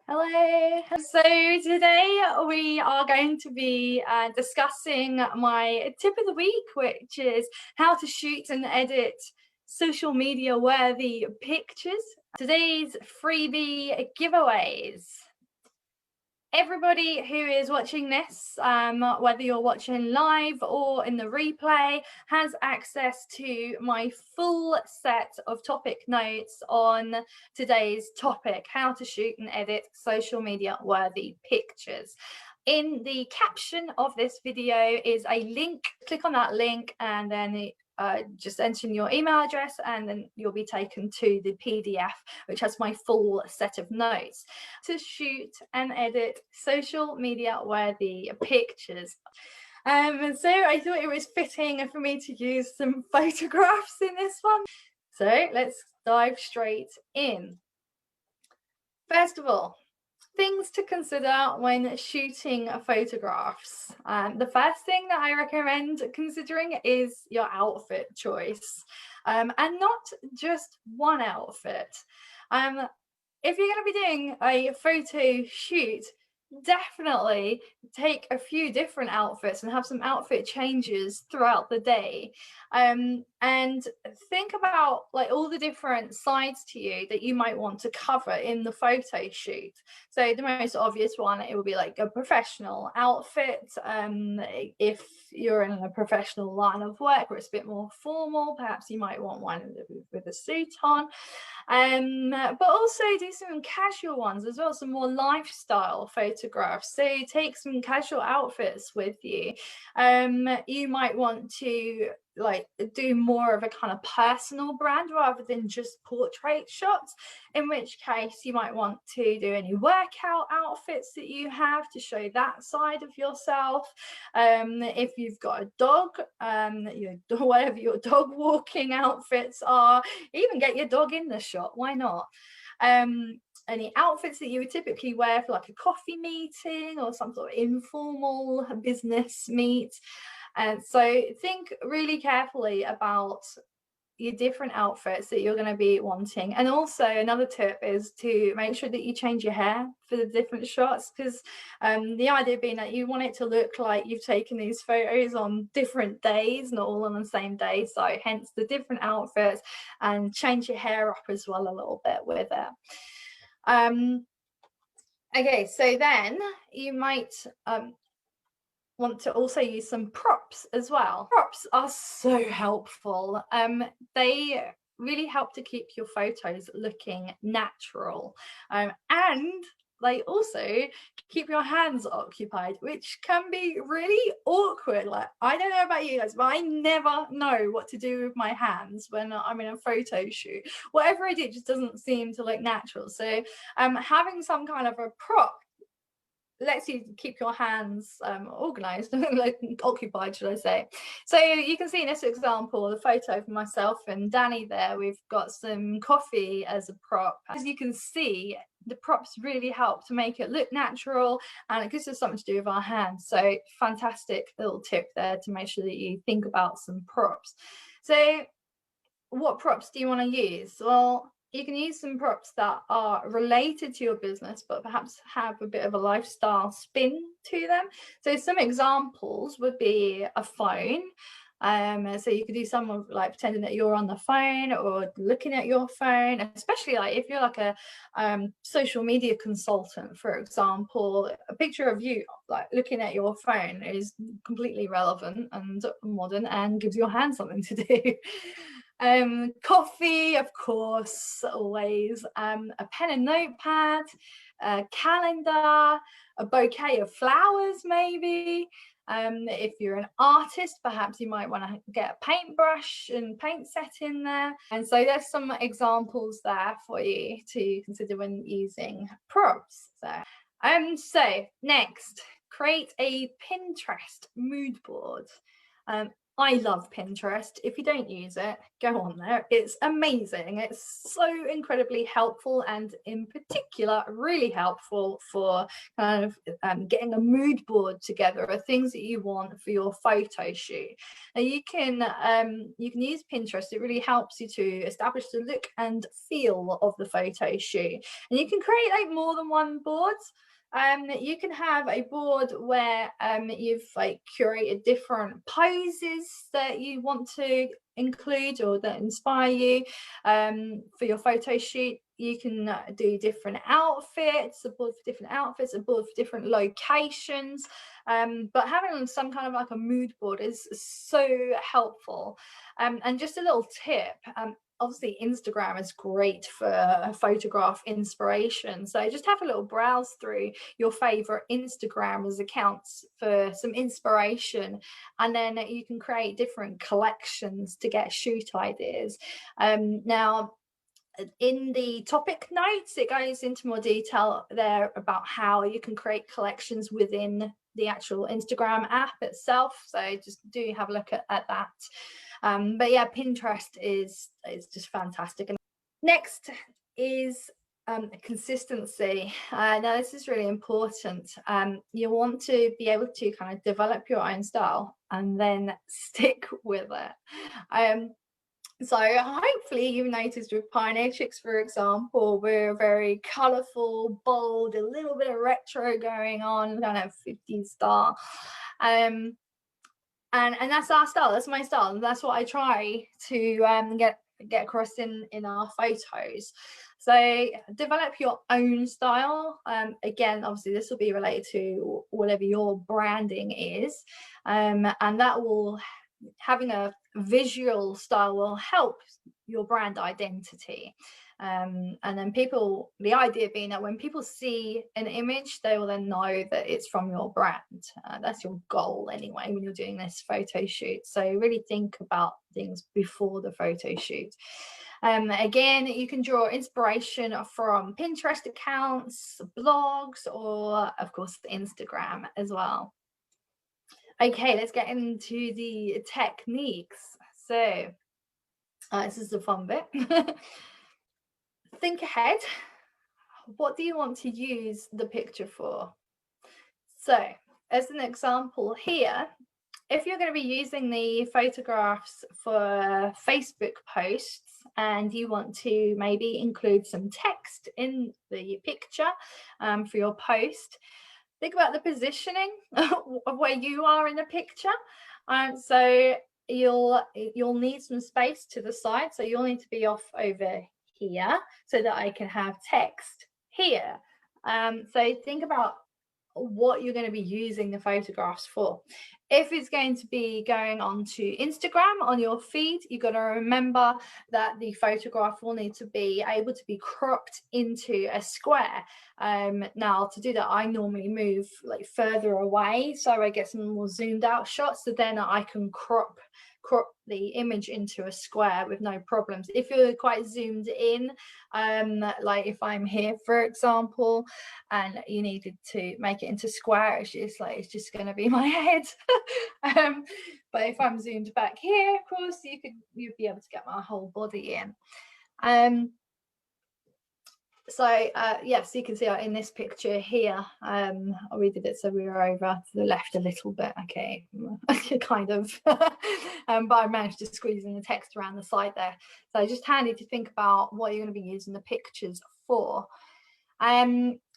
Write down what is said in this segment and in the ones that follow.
Hello. So today we are going to be discussing my tip of the week, which is how to shoot and edit social media worthy pictures. Today's freebie giveaways. Everybody who is watching this, whether you're watching live or in the replay, has access to my full set of topic notes on today's topic, how to shoot and edit social media worthy pictures. In the caption of this video is a link. Click on that link and then just enter in your email address and then you'll be taken to the PDF, which has my full set of notes to shoot and edit social media worthy pictures. And so I thought it was fitting for me to use some photographs in this one. So let's dive straight in. First of all, things to consider when shooting photographs. The first thing that I recommend considering is your outfit choice, and not just one outfit. If you're going to be doing a photo shoot, definitely take a few different outfits and have some outfit changes throughout the day, and think about like all the different sides to you that you might want to cover in the photo shoot. So the most obvious one, it would be like a professional outfit. If you're in a professional line of work where it's a bit more formal, perhaps you might want one with a suit on. But also do some casual ones as well, some more lifestyle photographs. So take some casual outfits with you. You might want to like do more of a kind of personal brand rather than just portrait shots, in which case you might want to do any workout outfits that you have to show that side of yourself. If you've got a dog, whatever your dog walking outfits are, even get your dog in the shot, why not? Any outfits that you would typically wear for like a coffee meeting or some sort of informal business meet. And so think really carefully about your different outfits that you're going to be wanting. And also another tip is to make sure that you change your hair for the different shots, because the idea being that you want it to look like you've taken these photos on different days, not all on the same day. So hence the different outfits, and change your hair up as well a little bit with it. Okay, so then you might want to also use some props as well. Props are so helpful. They really help to keep your photos looking natural, and they also keep your hands occupied, which can be really awkward. Like, I don't know about you guys, but I never know what to do with my hands when I'm in a photo shoot. Whatever I do, it just doesn't seem to look natural. So having some kind of a prop lets you keep your hands organized, like occupied, should I say. So you can see in this example the photo of myself and Danny there, we've got some coffee as a prop. As you can see, the props really help to make it look natural, and it gives us something to do with our hands. So fantastic little tip there to make sure that you think about some props. So what props do you want to use? Well, you can use some props that are related to your business, but perhaps have a bit of a lifestyle spin to them. So some examples would be a phone. So you could do some of like pretending that you're on the phone or looking at your phone, especially like if you're like a social media consultant, for example. A picture of you like looking at your phone is completely relevant and modern and gives your hand something to do. Coffee, of course, always. A pen and notepad, a calendar, a bouquet of flowers, maybe. If you're an artist, perhaps you might want to get a paintbrush and paint set in there. And so there's some examples there for you to consider when using props. So next, create a Pinterest mood board. I love Pinterest. If you don't use it, go on there. It's amazing. It's so incredibly helpful, and in particular, really helpful for kind of getting a mood board together of things that you want for your photo shoot. Now you can use Pinterest. It really helps you to establish the look and feel of the photo shoot, and you can create like more than one board. You can have a board where you've like curated different poses that you want to include or that inspire you for your photo shoot. You can do different outfits, a board for different outfits, a board for different locations. But having some kind of like a mood board is so helpful. And just a little tip, obviously Instagram is great for photograph inspiration, so just have a little browse through your favorite Instagrammers accounts for some inspiration, and then you can create different collections to get shoot ideas. Now in the topic notes, it goes into more detail there about how you can create collections within the actual Instagram app itself, so just do have a look at that. But yeah, Pinterest is just fantastic. And next is consistency. Now this is really important. You want to be able to kind of develop your own style and then stick with it. So hopefully you've noticed with Pioneer Chicks, for example, we're very colourful, bold, a little bit of retro going on, kind of 50s style. And that's our style, that's my style, and that's what I try to get across in our photos. So develop your own style. Again, obviously this will be related to whatever your branding is, and that will, having a visual style will help your brand identity. And then people, the idea being that when people see an image, they will then know that it's from your brand. That's your goal anyway when you're doing this photo shoot. So really think about things before the photo shoot. Again, you can draw inspiration from Pinterest accounts, blogs, or of course Instagram as well. Okay, let's get into the techniques. So this is the fun bit. Think ahead. What do you want to use the picture for? So as an example here, if you're going to be using the photographs for Facebook posts and you want to maybe include some text in the picture for your post, think about the positioning of where you are in the picture. So you'll need some space to the side, so you'll need to be off over here so that I can have text here. So think about what you're going to be using the photographs for. If it's going to be going on to Instagram on your feed, you've got to remember that the photograph will need to be able to be cropped into a square. Now to do that, I normally move like further away so I get some more zoomed out shots, so then I can crop the image into a square with no problems. If you're quite zoomed in, like if I'm here for example and you needed to make it into square, it's just going to be my head. But if I'm zoomed back here, of course you'd be able to get my whole body in. So yes, you can see in this picture here, we did it so we were over to the left a little bit, okay, kind of, but I managed to squeeze in the text around the side there. So just handy to think about what you're going to be using the pictures for.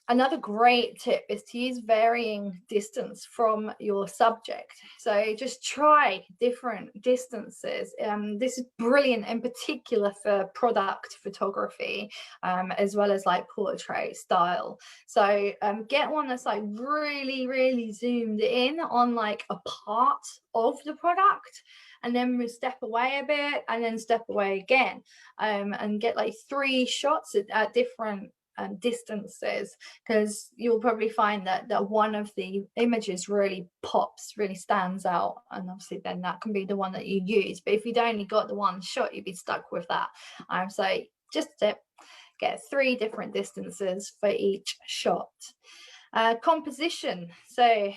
Another great tip is to use varying distance from your subject. So just try different distances. This is brilliant in particular for product photography, as well as like portrait style. So get one that's like really zoomed in on like a part of the product, and then we step away a bit and then step away again, and get like 3 shots at different distances, because you'll probably find that one of the images really pops, really stands out, and obviously then that can be the one that you use. But if you'd only got the one shot, you'd be stuck with that. So just to get 3 different distances for each shot. Composition. So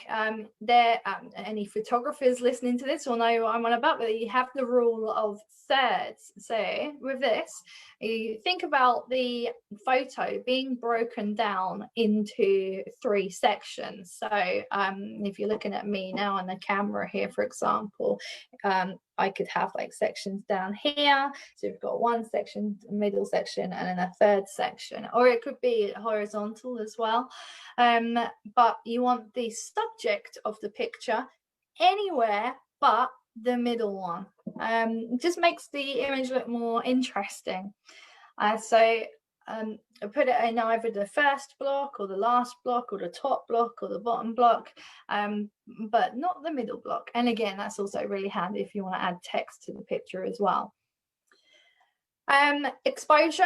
there, any photographers listening to this will know what I'm on about, but you have the rule of thirds. So with this, you think about the photo being broken down into 3 sections. So if you're looking at me now on the camera here, for example, I could have like sections down here. So you've got one section, middle section, and then a third section, or it could be horizontal as well. But you want the subject of the picture anywhere but the middle one. It just makes the image look more interesting. So I put it in either the first block or the last block or the top block or the bottom block, but not the middle block. And again, that's also really handy if you want to add text to the picture as well. Exposure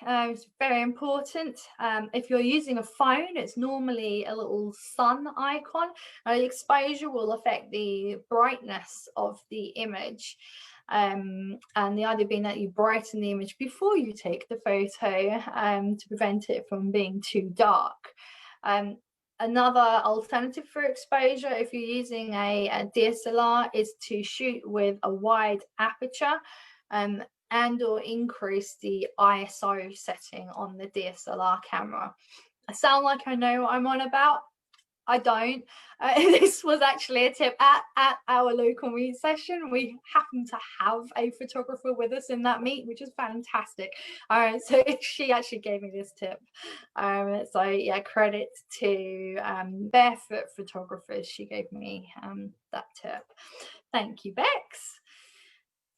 is very important. If you're using a phone, it's normally a little sun icon. The exposure will affect the brightness of the image. And the idea being that you brighten the image before you take the photo to prevent it from being too dark. Another alternative for exposure, if you're using a DSLR, is to shoot with a wide aperture and or increase the ISO setting on the DSLR camera. I sound like I know what I'm on about. I don't. This was actually a tip at our local meet session. We happen to have a photographer with us in that meet, which is fantastic. So she actually gave me this tip. So yeah, credit to Barefoot Photographers. She gave me that tip. Thank you, Bex.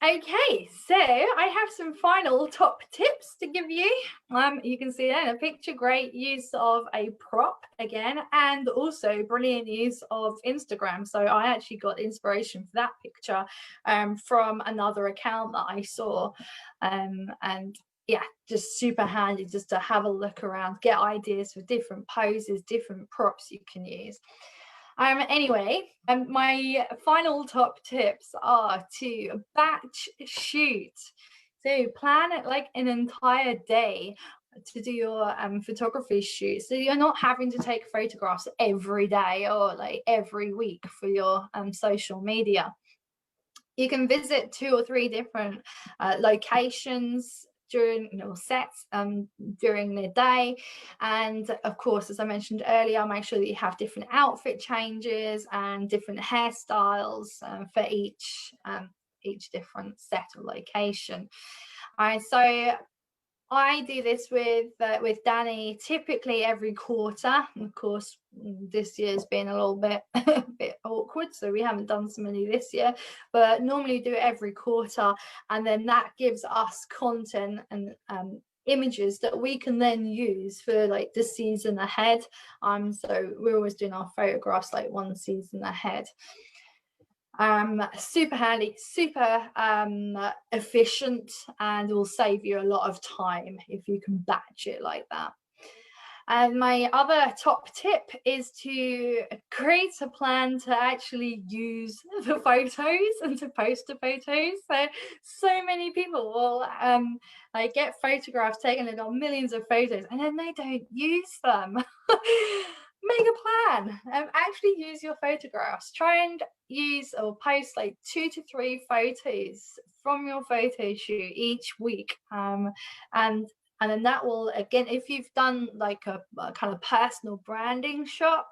Okay, so I have some final top tips to give you. You can see there in a picture, great use of a prop again, and also brilliant use of Instagram. So I actually got inspiration for that picture from another account that I saw, and yeah, just super handy just to have a look around, get ideas for different poses, different props you can use. Anyway, my final top tips are to batch shoot. So plan it like an entire day to do your photography shoot, so you're not having to take photographs every day or like every week for your social media. You can visit 2 or 3 different locations during your sets during the day, and of course, as I mentioned earlier, make sure that you have different outfit changes and different hairstyles for each different set or location. All right, so I do this with Danny typically every quarter. Of course, this year's been a little bit a bit awkward, so we haven't done so many this year. But normally do it every quarter, and then that gives us content and images that we can then use for like the season ahead. So we're always doing our photographs like one season ahead. Super handy, super efficient, and will save you a lot of time if you can batch it like that. And my other top tip is to create a plan to actually use the photos and to post the photos. So many people will like get photographs taken, they've got millions of photos, and then they don't use them. Make a plan. Actually use your photographs. Try and use or post like 2 to 3 photos from your photo shoot each week, and then that will, again, if you've done like a kind of personal branding shot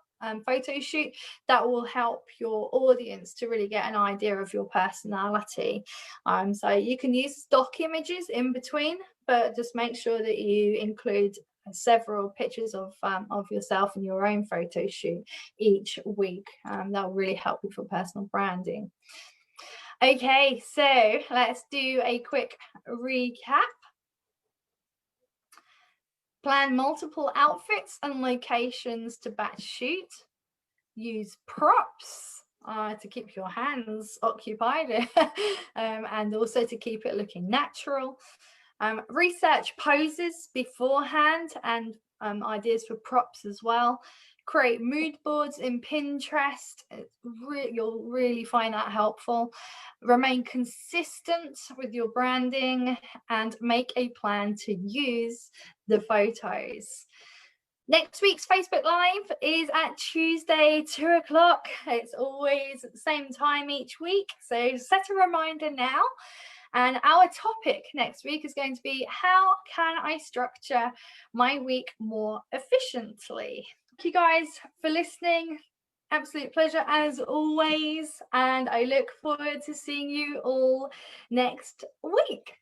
photo shoot, that will help your audience to really get an idea of your personality. So you can use stock images in between, but just make sure that you include several pictures of yourself and your own photo shoot each week. That will really help you for personal branding. Okay, so let's do a quick recap. Plan multiple outfits and locations to batch shoot. Use props to keep your hands occupied and also to keep it looking natural. Research poses beforehand and ideas for props as well. Create mood boards in Pinterest. You'll really find that helpful. Remain consistent with your branding and make a plan to use the photos. Next week's Facebook Live is at Tuesday, 2 o'clock. It's always the same time each week, so set a reminder now. And our topic next week is going to be, how can I structure my week more efficiently? Thank you guys for listening. Absolute pleasure as always. And I look forward to seeing you all next week.